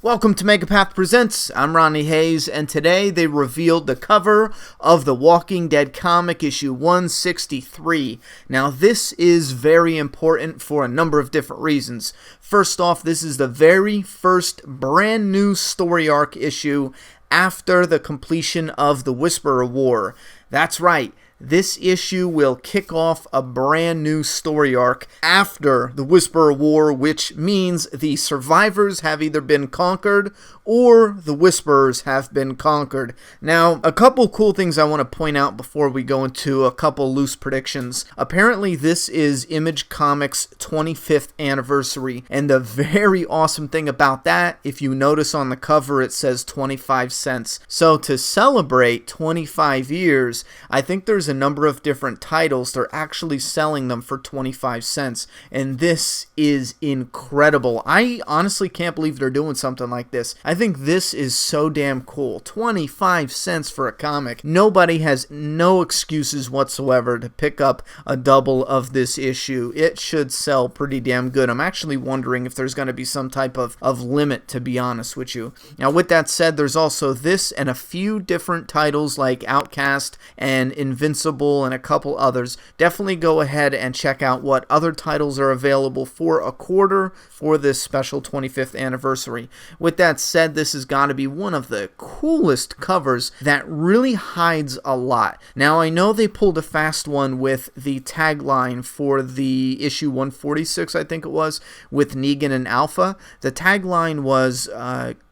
Welcome to Megapath Presents. I'm Ronnie Hayes, and today they revealed the cover of The Walking Dead comic issue 163. Now, this is very important for a number of different reasons. First off, this is the very first brand new story arc issue after the completion of the Whisperer War. That's right. This issue will kick off a brand new story arc after the Whisperer War, which means the survivors have either been conquered or the Whisperers have been conquered. Now, a couple cool things I want to point out before we go into a couple loose predictions. Apparently, this is Image Comics' 25th anniversary, and the very awesome thing about that, if you notice on the cover, it says 25 cents. So to celebrate 25 years, I think there's a number of different titles. They're actually selling them for 25 cents, and this is incredible. I honestly can't believe they're doing something like this. I think this is so damn cool. 25 cents for a comic. Nobody has no excuses whatsoever to pick up a double of this issue. It should sell pretty damn good. I'm actually wondering if there's going to be some type of limit, to be honest with you. Now, with that said, there's also this and a few different titles like Outcast and Invincible and a couple others. Definitely go ahead and check out what other titles are available for a quarter for this special 25th anniversary. With that said, this has got to be one of the coolest covers that really hides a lot. Now, I know they pulled a fast one with the tagline for the issue 146, I think it was, with Negan and Alpha. The tagline was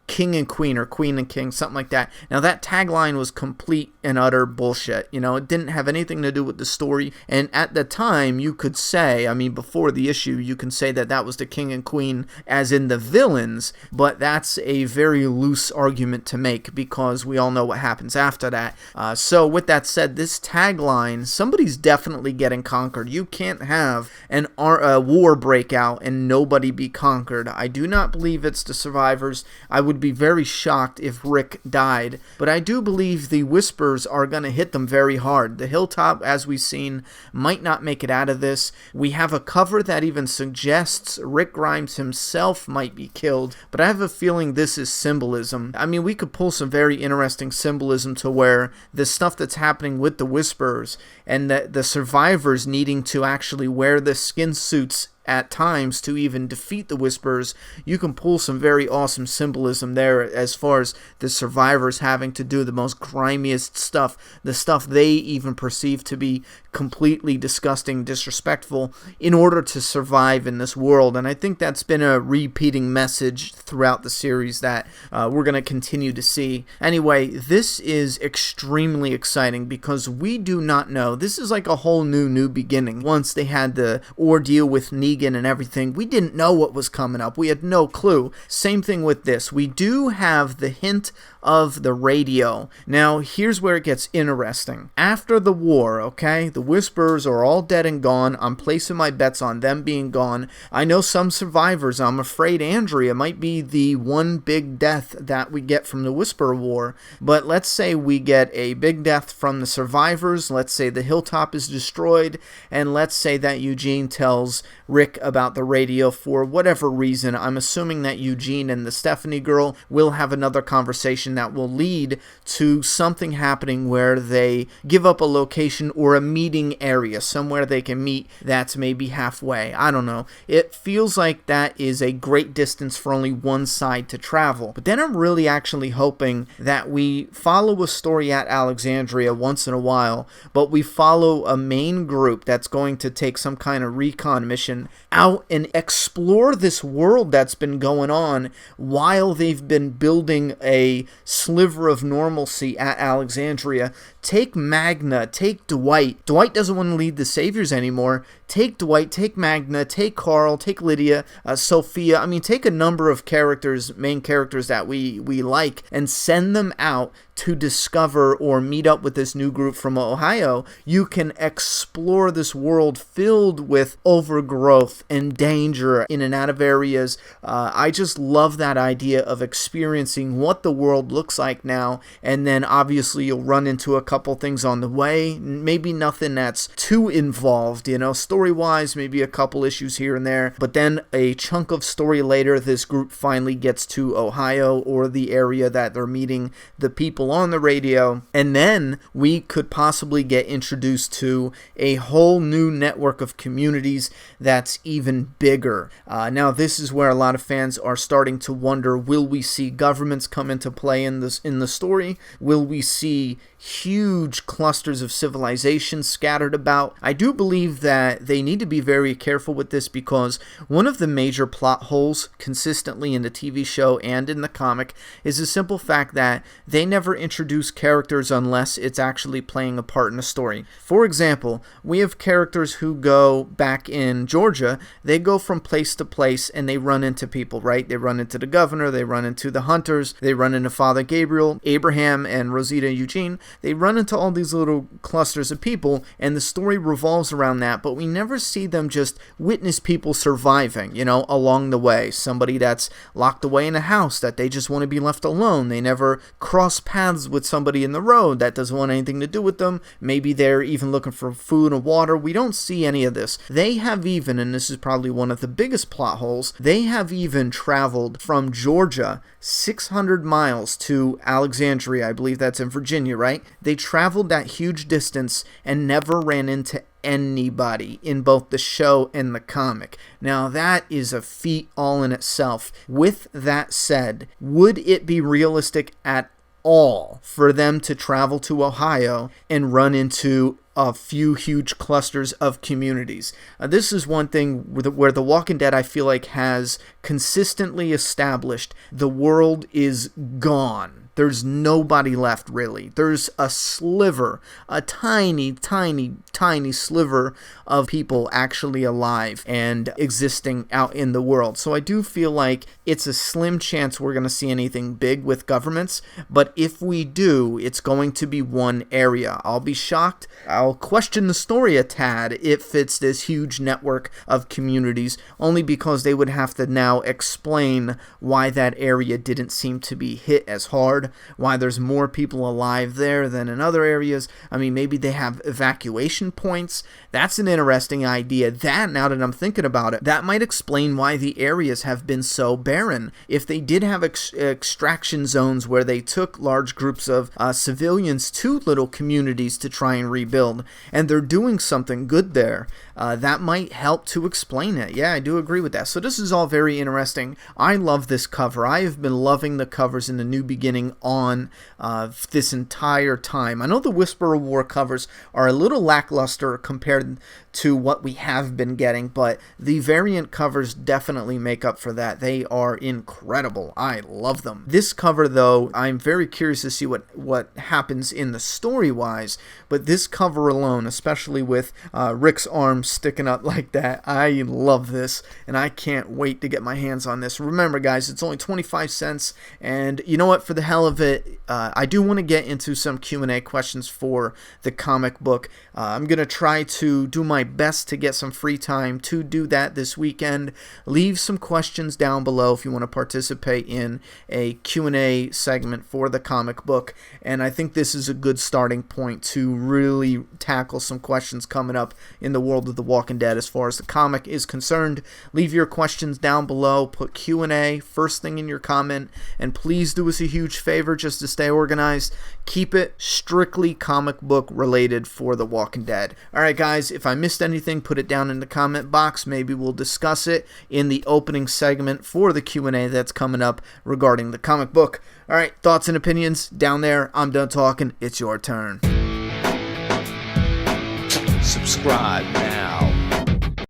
King and Queen, or Queen and King, something like that. Now, that tagline was complete and utter bullshit. You know, it didn't have anything to do with the story, and at the time, you could say, I mean, before the issue, you can say that that was the King and Queen as in the villains, but that's a very loose argument to make because we all know what happens after that. So, with that said, this tagline, somebody's definitely getting conquered. You can't have a war breakout and nobody be conquered. I do not believe it's the survivors. I would be very shocked if Rick died, but I do believe the Whispers are going to hit them very hard. The Hilltop, as we've seen, might not make it out of this. We have a cover that even suggests Rick Grimes himself might be killed, but I have a feeling this is symbolism. I mean, we could pull some very interesting symbolism to where the stuff that's happening with the Whisperers and the survivors needing to actually wear the skin suits at times to even defeat the Whisperers. You can pull some very awesome symbolism there as far as the survivors having to do the most grimiest stuff, the stuff they even perceive to be completely disgusting, disrespectful, in order to survive in this world. And I think that's been a repeating message throughout the series that we're going to continue to see. Anyway, this is extremely exciting because we do not know. This is like a whole new beginning. Once they had the ordeal with Negan and everything, we didn't know what was coming up. We had no clue. Same thing with this. We do have the hint of the radio. Now, here's where it gets interesting. After the war, okay, the Whisperers are all dead and gone. I'm placing my bets on them being gone. I know some survivors. I'm afraid Andrea might be the one big death that we get from the Whisperer War, but let's say we get a big death from the survivors. Let's say the Hilltop is destroyed, and let's say that Eugene tells Rick about the radio for whatever reason. I'm assuming that Eugene and the Stephanie girl will have another conversation that will lead to something happening where they give up a location or a meeting area, somewhere they can meet that's maybe halfway. I don't know. It feels like that is a great distance for only one side to travel. But then I'm really actually hoping that we follow a story at Alexandria once in a while, but we follow a main group that's going to take some kind of recon mission out and explore this world that's been going on while they've been building a sliver of normalcy at Alexandria. Take Magna, take Dwight. Dwight doesn't want to lead the Saviors anymore. Take Dwight, take Magna, take Carl, take Lydia, Sophia. I mean, take a number of characters, main characters that we like, and send them out to discover or meet up with this new group from Ohio. You can explore this world filled with overgrowth and danger in and out of areas. I just love that idea of experiencing what the world looks like now, and then obviously you'll run into a couple things on the way, maybe nothing that's too involved, story-wise, maybe a couple issues here and there, but then a chunk of story later, this group finally gets to Ohio, or the area that they're meeting the people on the radio, and then we could possibly get introduced to a whole new network of communities that's even bigger. Now, this is where a lot of fans are starting to wonder, will we see governments come into play in the story? Will we see huge clusters of civilization scattered about? I do believe that they need to be very careful with this, because one of the major plot holes consistently in the TV show and in the comic is the simple fact that they never introduce characters unless it's actually playing a part in a story. For example, we have characters who go back in Georgia, they go from place to place and they run into people, right? They run into the governor, they run into the hunters, they run into Father Gabriel, Abraham, and Rosita Eugene. They run into all these little clusters of people, and the story revolves around that, but we never see them just witness people surviving, along the way. Somebody that's locked away in a house that they just want to be left alone. They never cross paths with somebody in the road that doesn't want anything to do with them. Maybe they're even looking for food and water. We don't see any of this. They have even, and this is probably one of the biggest plot holes, they have even traveled from Georgia 600 miles to Alexandria. I believe that's in Virginia, right? They traveled that huge distance and never ran into anybody in both the show and the comic. Now, that is a feat all in itself. With that said, would it be realistic at all for them to travel to Ohio and run into a few huge clusters of communities? This is one thing where The Walking Dead, I feel like, has consistently established the world is gone. There's nobody left, really. There's a sliver, a tiny, tiny, tiny sliver of people actually alive and existing out in the world. So I do feel like it's a slim chance we're going to see anything big with governments, but if we do, it's going to be one area. I'll be shocked. I'll question the story a tad if it's this huge network of communities, only because they would have to now explain why that area didn't seem to be hit as hard, why there's more people alive there than in other areas. I mean, maybe they have evacuation points. That's an interesting idea. That, now that I'm thinking about it, that might explain why the areas have been so barren. If they did have extraction zones where they took large groups of civilians to little communities to try and rebuild, and they're doing something good there, that might help to explain it. Yeah, I do agree with that. So this is all very interesting. I love this cover. I have been loving the covers in the New Beginning on this entire time. I know the Whisper of War covers are a little lackluster compared to what we have been getting, but the variant covers definitely make up for that. They are incredible. I love them. This cover, though, I'm very curious to see what happens in the story-wise, but this cover alone, especially with Rick's arm sticking up like that, I love this, and I can't wait to get my hands on this. Remember, guys, it's only 25 cents, and you know what, for the hell of it, I do want to get into some Q&A questions for the comic book. I'm going to try to do my best to get some free time to do that this weekend. Leave some questions down below if you want to participate in a Q&A segment for the comic book, and I think this is a good starting point to really tackle some questions coming up in the world of The Walking Dead as far as the comic is concerned. Leave your questions down below, put Q&A first thing in your comment, and please do us a huge favor just to stay organized. Keep it strictly comic book related for The Walking Dead. Alright guys, if I missed anything, put it down in the comment box. Maybe we'll discuss it in the opening segment for the Q&A that's coming up regarding the comic book. Alright, thoughts and opinions down there. I'm done talking. It's your turn. Subscribe now.